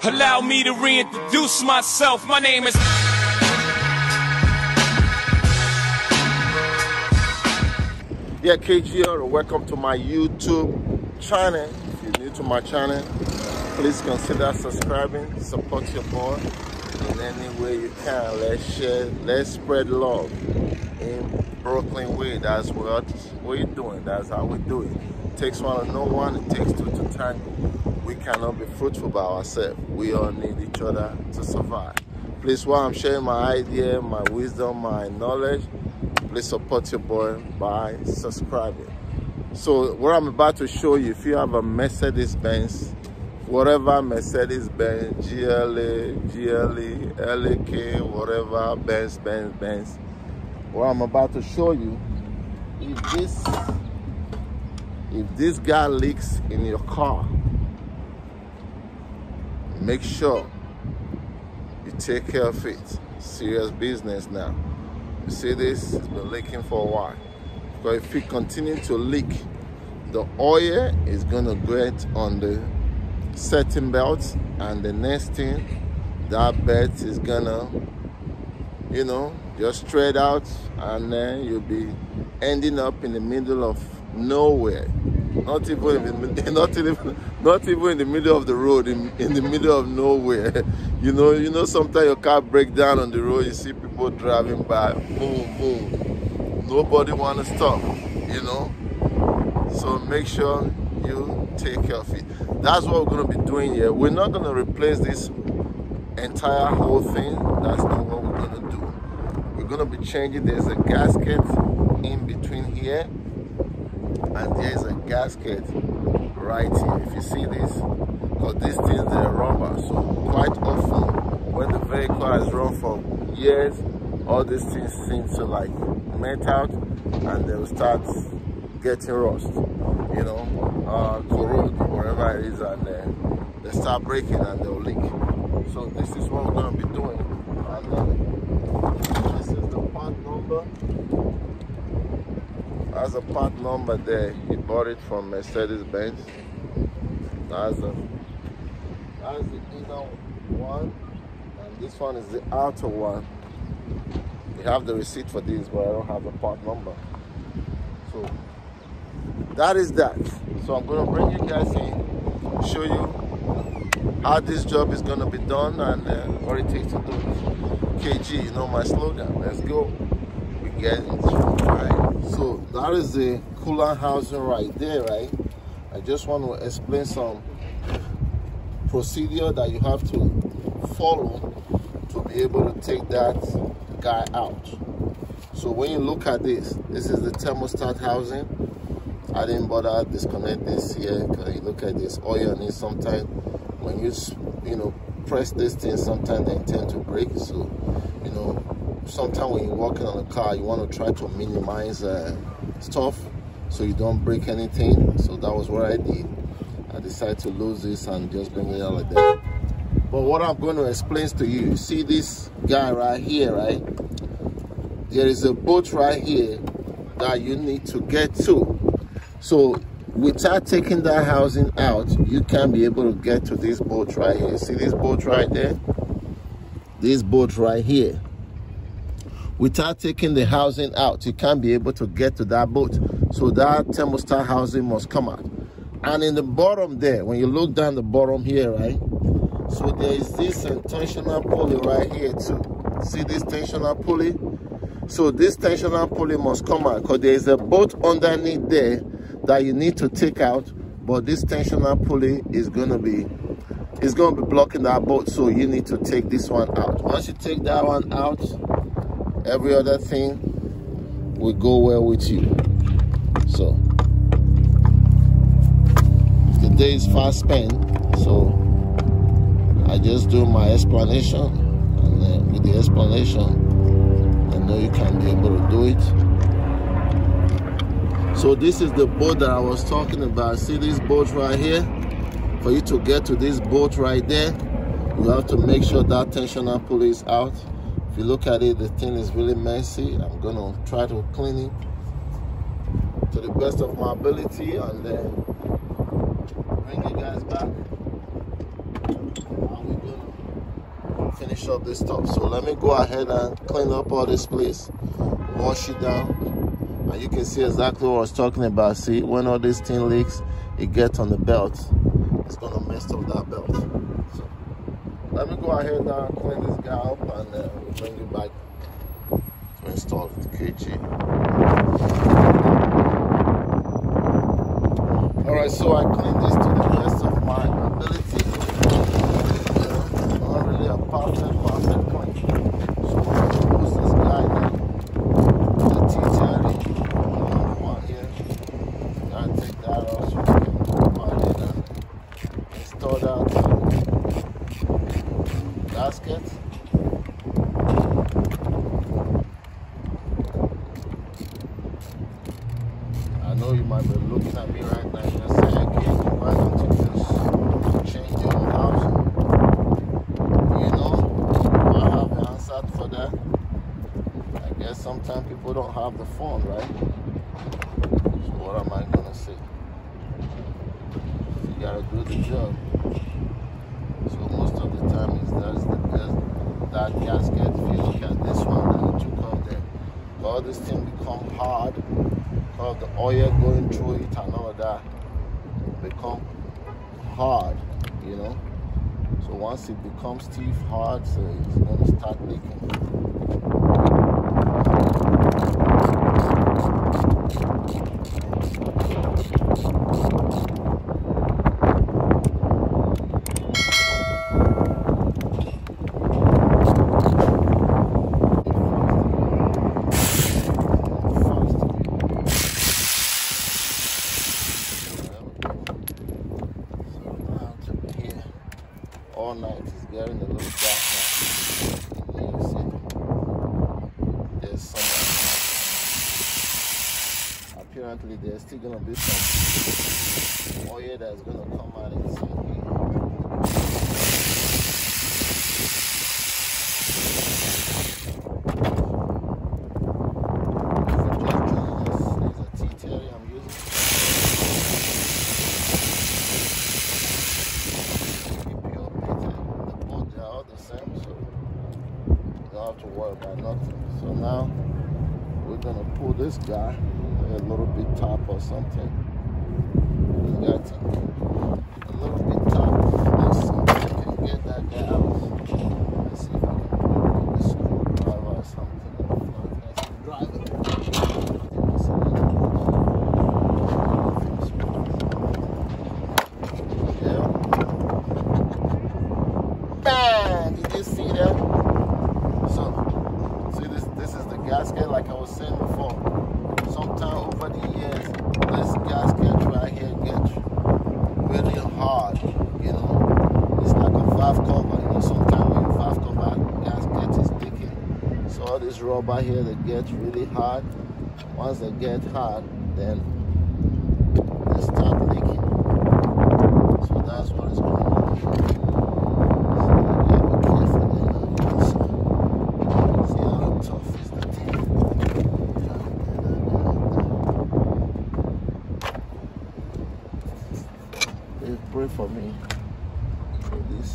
Allow me to reintroduce myself. My name is... Yeah, KG here. Welcome to my YouTube channel. If you're new to my channel, please consider subscribing. Support your boy in any way you can. Let's share, let's spread love in Brooklyn way. That's what we're doing. That's how we do it. It takes one to know one, it takes two to tango. We cannot be fruitful by ourselves. We all need each other to survive. Please, while I'm sharing my idea, my wisdom, my knowledge, please support your boy by subscribing. So what I'm about to show you, if you have a Mercedes Benz, whatever Mercedes Benz, GLA, GLE, LK, whatever, Benz, what I'm about to show you, if this guy leaks in your car, make sure you take care of it. Serious business now. You see this? It's been leaking for a while. Because if it continues to leak, the oil is gonna get on the setting belt, and the next thing, that belt is gonna, you know, just straight out, and then you'll be ending up in the middle of nowhere. Not even in the middle of the road, in the middle of nowhere. You know, sometimes your car breaks down on the road, you see people driving by, boom, boom. Nobody want to stop, you know. So make sure you take care of it. That's what we're going to be doing here. We're not going to replace this entire whole thing. That's not what we're going to do. We're going to be changing. There's a gasket in between here, and there's a gasket right here. If you see this, because these things, they're rubber, so quite often when the vehicle has run for years, all these things seem to like melt out, and they'll start getting rust, you know, corrode, wherever it is, and they start breaking and they'll leak. So this is what we're going to be doing. And this is the part number. That's a part number there. He bought it from Mercedes Benz. That's the inner one, and this one is the outer one. We have the receipt for this, but I don't have the part number. So that is that. So I'm going to bring you guys in, show you how this job is going to be done, and what it takes to do it. KG, you know my slogan. Let's go. We get into it. Right. So that is the coolant housing right there, right? I just want to explain some procedure that you have to follow to be able to take that guy out. So when you look at this is the thermostat housing. I didn't bother disconnect this here because you look at this oil on it. Sometimes when you press this thing, sometimes they tend to break. So sometimes when you're working on a car, you want to try to minimize stuff so you don't break anything. So that was what I did. I decided to lose this and just bring it out like that. But what I'm going to explain to you, you see this guy right here, right? There is a bolt right here that you need to get to. So without taking that housing out, you can be able to get to this bolt right here. See this bolt right there? This bolt right here. Without taking the housing out, you can't be able to get to that bolt. So that thermostat housing must come out. And in the bottom there, when you look down the bottom here, right? So there is this tensioner pulley right here too. See this tensioner pulley? So this tensioner pulley must come out because there is a bolt underneath there that you need to take out. But this tensioner pulley is gonna be blocking that bolt. So you need to take this one out. Once you take that one out, every other thing will go well with you. So the day is fast spent, so I just do my explanation, and then with the explanation, I know you can be able to do it. So this is the bolt that I was talking about. See this bolt right here? For you to get to this bolt right there, you have to make sure that tensioner pulley is out. If you look at it, the thing is really messy. I'm gonna try to clean it to the best of my ability, and then bring you guys back. finish up this stuff. So let me go ahead and clean up all this place, wash it down, and you can see exactly what I was talking about. See, when all this thing leaks, it gets on the belt, it's gonna mess up that belt. So let me go ahead now and clean this guy up, and we'll bring it back to install the KG. All right, so I cleaned this to the best of my ability. Not really a perfect clean. So I'm going to use this guy now, the T-Terry, one here. Gotta take that off so we can go ahead and install that gasket. I know you might be looking at me right now and just saying, okay, why don't you just change your own housing? You know, I have an answer for that. I guess sometimes people don't have the phone, right? So what am I gonna say? You gotta do the job. So most of the time is that gasket. If you look at this one that I took out there, all this thing become hard. Because the oil going through it and all of that become hard, you know. So once it becomes stiff, hard, so it's going to start leaking. All night is getting a little dark now. You see, there's some. Apparently, there's still gonna be some oil that's gonna come out inside here. There's a T-Terry I'm using. To worry about nothing. So now we're gonna pull this guy a little bit top or something. We got a little bit top. Let's see if we can get that guy out. Let's see if I can put it with the screwdriver or something. Let's drive it. Yeah. Bang! Did you see that? So, see this is the gasket like I was saying before. Sometime over the years, this gasket right here gets really hard, you know. It's like a valve cover, you know, sometimes when your valve cover gasket is leaking. So all this rubber here that gets really hard, once they get hard, then they start leaking. So that's what is going on. Pray for me so this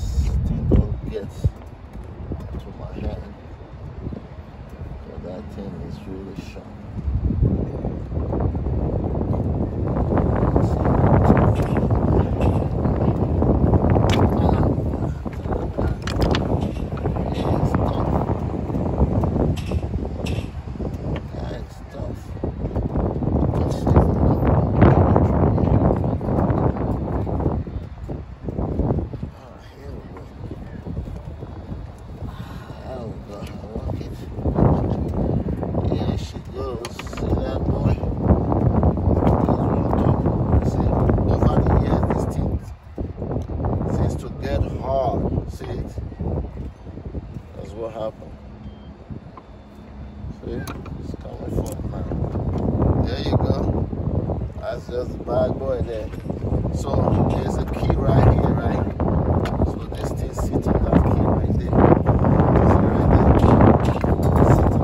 thing don't get to my hand, because that thing is really sharp. What happened? See, it's coming forth now. There you go. That's just the bad boy there. So there's a key right here, right? So this thing sits on that key right there. See right there? It's sitting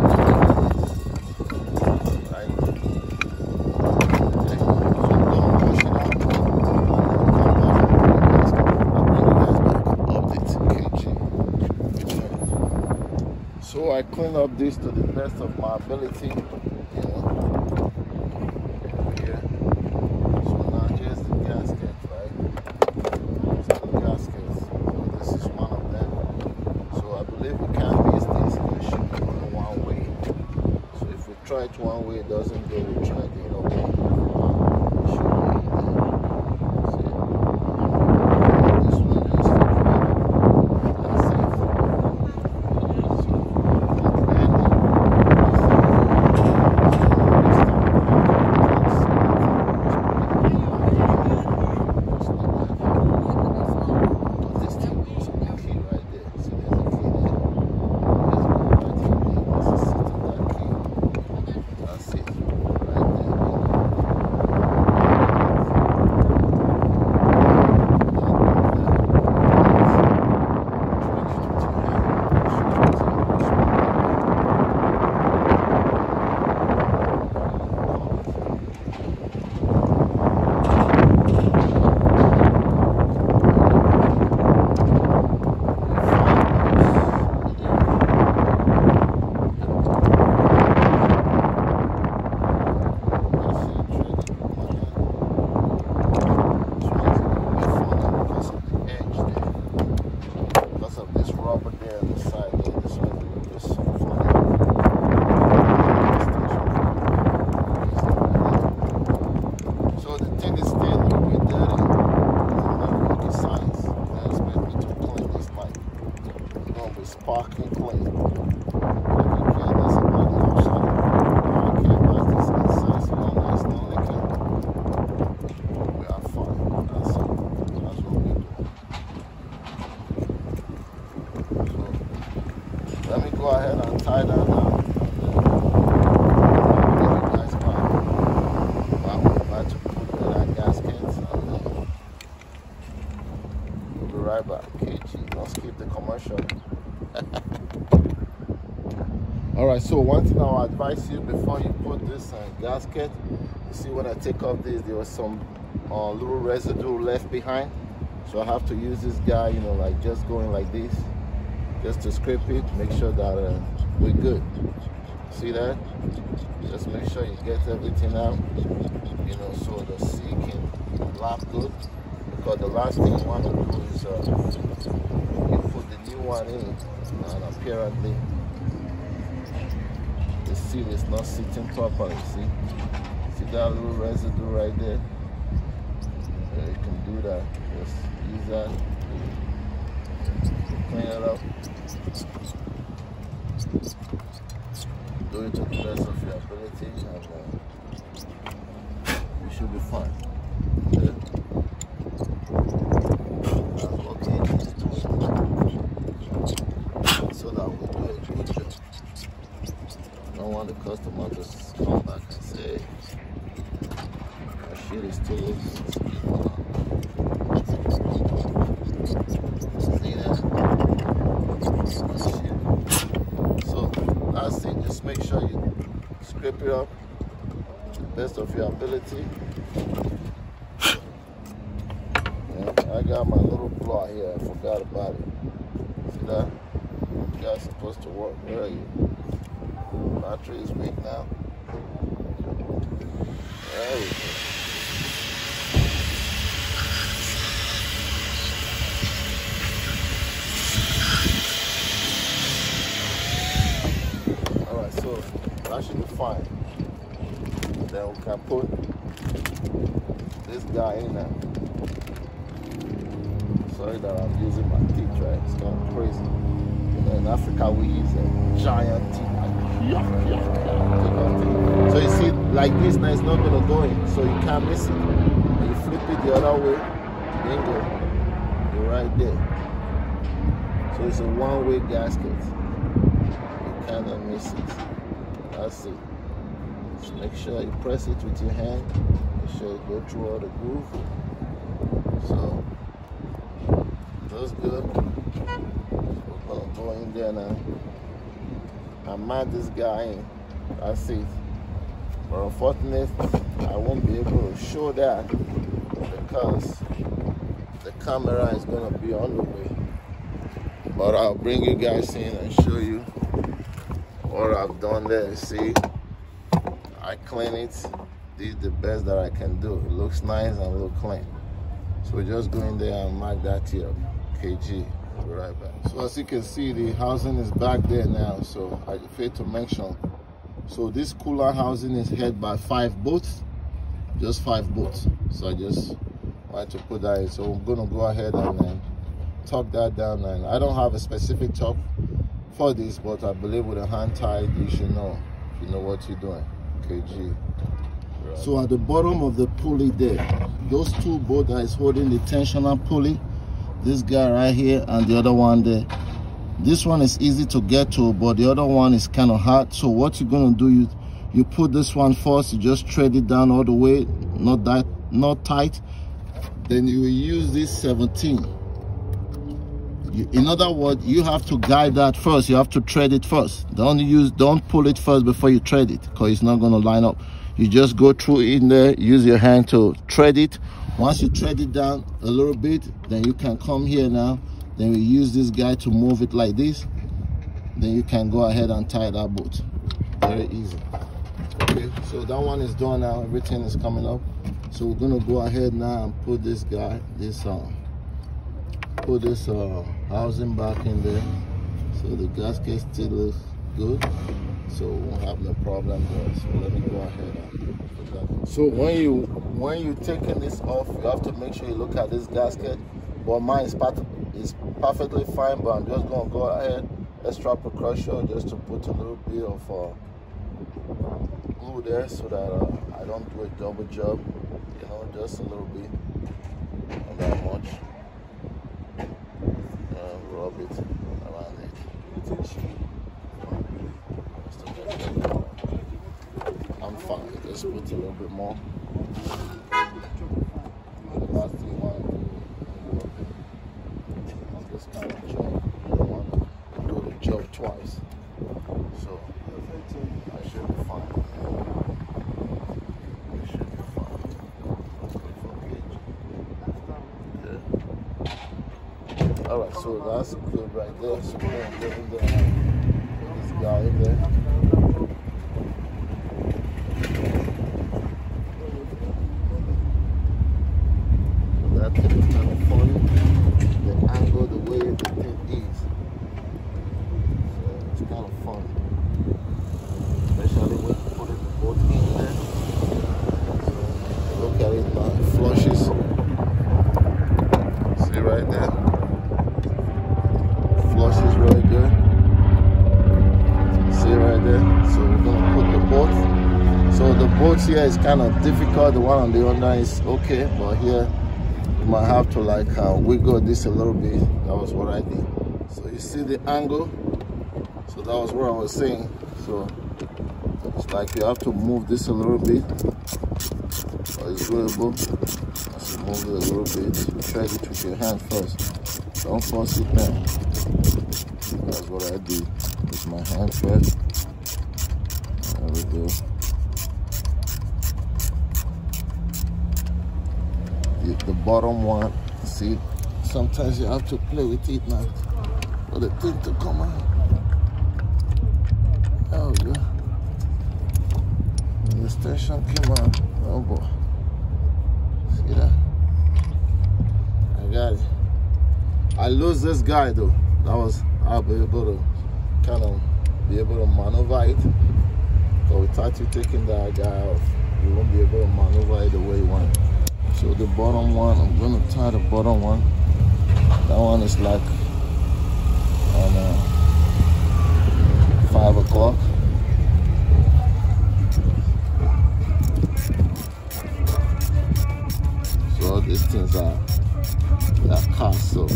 right there. Okay. So I'm gonna wash it out. I'll bring you guys back. Update KG. So I clean up this to the best of my ability, you know. Here. So now here's the gasket, right? So the gaskets. So this is one of them. So I believe we can't miss this. It should be going one way. So if we try it one way, it doesn't go, we try the other way. It should be there. Sparking clean. We are fine. That's what we do. So let me go ahead and tie that down. We'll be right back. KG, don't skip the commercial. Alright, so one thing I'll advise you before you put this gasket, you see when I take off this, there was some little residue left behind. So I have to use this guy, you know, like just going like this, just to scrape it, make sure that we're good. See that? Just make sure you get everything out, you know, so the sea can lap good. Because the last thing you want to do is you put the new one in, and apparently the seal is not sitting properly. See that little residue right there? Yeah, you can do that. Just use that, clean it up, do it to the best of your ability, and you should be fine. Okay? So that we do a good job. I don't want the customer to come back and say, my shit is too loose. See that? So that's it. Just make sure you scrape it up to the best of your ability. I got my little block here. I forgot about it. See that? You guys supposed to work. Where are you? Battery is weak now. There we go. Alright, so that should be fine. Then we can put this guy in now. Sorry that I'm using my teeth, right? It's kind of crazy. You know, in Africa, we use a giant teeth. So you see, like this, now it's not going to go in, so you can't miss it. When you flip it the other way, bingo, you're right there. So it's a one-way gasket. You cannot miss it. That's it. Just make sure you press it with your hand. Make sure you go through all the groove. So that's good. We're gonna go in there now and mount this guy in. That's it. But unfortunately, I won't be able to show that because the camera is gonna be on the way. But I'll bring you guys in and show you what I've done there, see, I clean it, did the best that I can do. It looks nice and look clean. So we're just going there and mark that here, KG. We'll be right back. So as you can see, the housing is back there now, so I failed to mention. So this cooler housing is held by 5 bolts, just 5 bolts. So I just wanted to put that in. So I'm gonna go ahead and torque that down, and I don't have a specific torque for this, but I believe with a hand tied you should know, if you know what you're doing. KG. Right. So at the bottom of the pulley there, those 2 bolts that is holding the tensioner pulley, this guy right here and the other one there, this one is easy to get to, but the other one is kind of hard. So what you're going to do, you put this one first, you just thread it down all the way, not tight. Then you will use this 17. In other words, you have to guide that first. You have to thread it first. Don't pull it first before you thread it, because it's not going to line up. You just go through in there, use your hand to thread it. Once you thread it down a little bit, then you can come here now. Then we use this guy to move it like this. Then you can go ahead and tie that bolt. Very easy. Okay, so that one is done now. Everything is coming up. So we're gonna go ahead now and put this guy, put this housing back in there. So the gasket still looks good. So we won't have no problem there. So let me go ahead and put that. So when you taking this off, you have to make sure you look at this gasket. But mine is perfectly fine, but I'm just gonna go ahead, extra precaution, just to put a little bit of glue there so that I don't do a double job, you know, just a little bit, not that much. Rub it around it. I'm fine, just put a little bit more. The last thing you want to do on this kind of job, you don't want to do the job twice. So I should be fine. I should be fine. Yeah. Alright, so that's good right there. So we're going to get in there and put this guy in there. That thing is kind of funny, the angle, the way the thing is. So it's kind of fun. Especially when you put it both in there. So look at it now, it flushes. See right there? Flushes really good. See right there? So we're gonna put the bolt. So the bolt here is kind of difficult. The one on the other is okay, but here you might have to like wiggle this a little bit. That was what I did. So you see the angle. So that was what I was saying. So it's like you have to move this a little bit. It's doable. So move it a little bit. Try it with your hand first. Don't force it down. That's what I do with my hand first. There we go. The bottom one, see, sometimes you have to play with it now for the thing to come out. There we go. The extension came out. Oh boy. See that? I got it. I lose this guy though. I'll be able to kind of be able to maneuver it. But without you taking that guy off, you won't be able to maneuver it the way you want it. So the bottom one, I'm gonna tie the bottom one. That one is like on 5 o'clock. So all these things are cast, so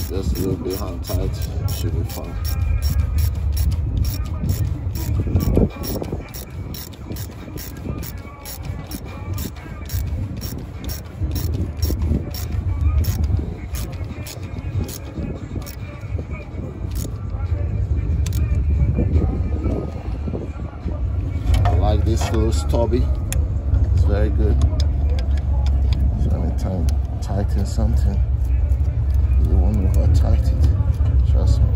just a little bit hand tight, should be fine. This little stubby, it's very good. So anytime you tighten something, you won't know how tight it. Trust me.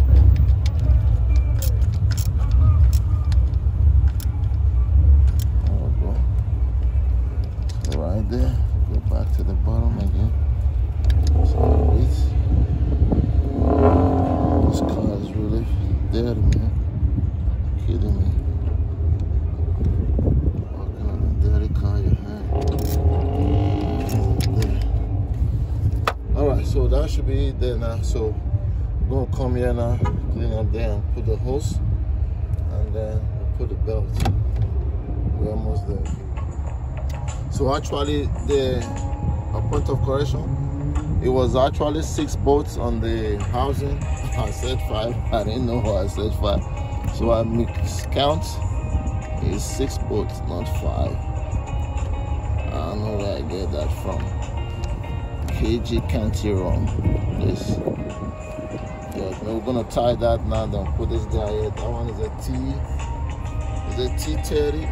actually there now, so we're gonna come here now, clean up there and put the hose, and then we'll put the belt. We're almost there. So actually, a point of correction, it was actually 6 bolts on the housing. I said 5. I didn't know why I said 5. So I miscount. It's 6 bolts, not 5. I don't know where I get that from. KG can't be wrong. This. Yeah, we're gonna tie that now. Then put this guy here. That one is a T30.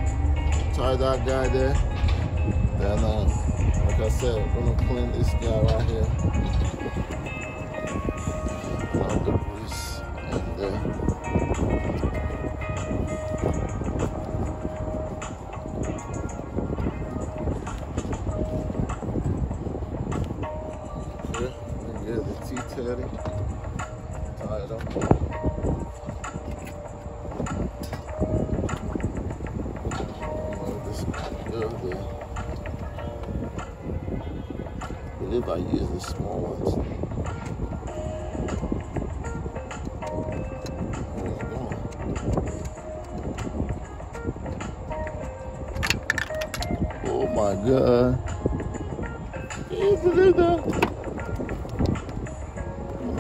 Tie that guy there. Then, like I said, we're gonna clean this guy right here. Put the grease in there. Okay, and get the T30. Tie it up. I believe I use the small ones. Oh my God. Can you believe that?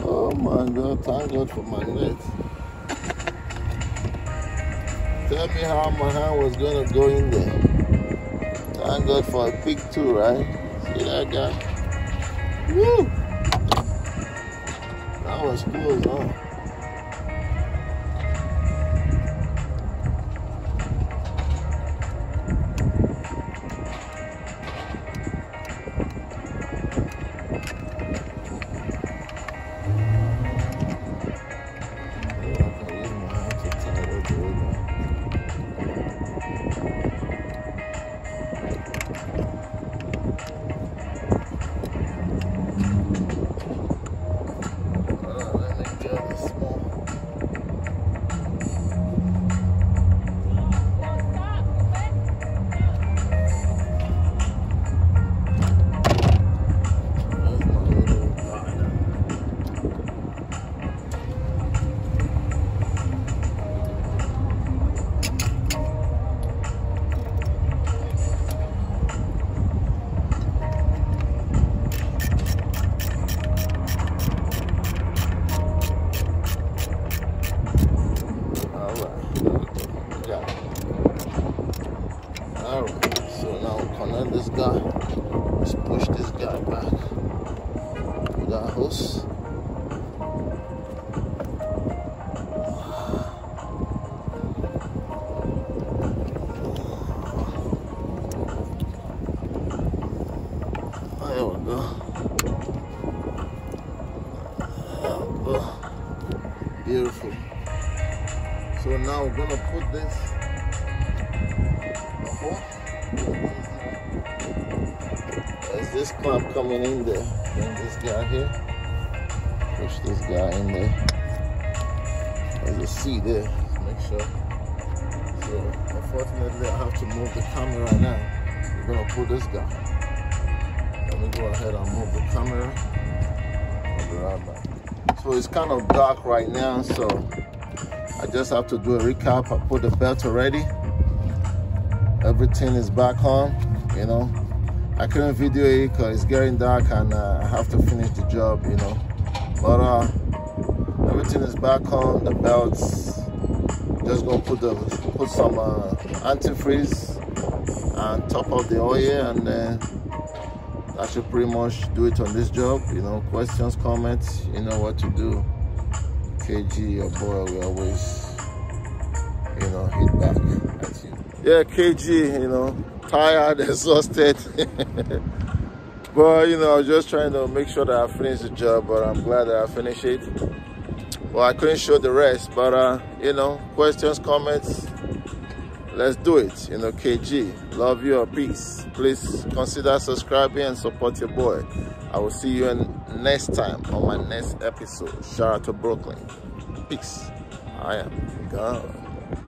Oh my God, thank God for my net. Tell me how my hand was gonna go in there. Thank God for a big tool, right? See that guy? Woo! That was cool, huh? Alright, so now connect this guy. Let's push this guy back with that hose. There we go. Beautiful. So now we're gonna put this. There's this clamp coming in there. Bring this guy here. Push this guy in there. There's a seat there. Make sure. So unfortunately I have to move the camera now. We're gonna put this guy. Let me go ahead and move the camera. I'll be right back. So it's kind of dark right now, so I just have to do a recap. I put the belt already. Everything is back on, you know. I couldn't video it because it's getting dark and I have to finish the job, you know. But everything is back on. The belts, just gonna put some antifreeze on top of the oil, and then that should pretty much do it on this job. You know, questions, comments, you know what to do. KG, your boy, we always, you know, hit back at you. Yeah, KG, you know, tired, exhausted. But, you know, I was just trying to make sure that I finished the job, but I'm glad that I finished it. Well, I couldn't show the rest, but, you know, questions, comments, let's do it. You know, KG, love you, peace. Please consider subscribing and support your boy. I will see you next time on my next episode. Shout out to Brooklyn. Peace. I am gone.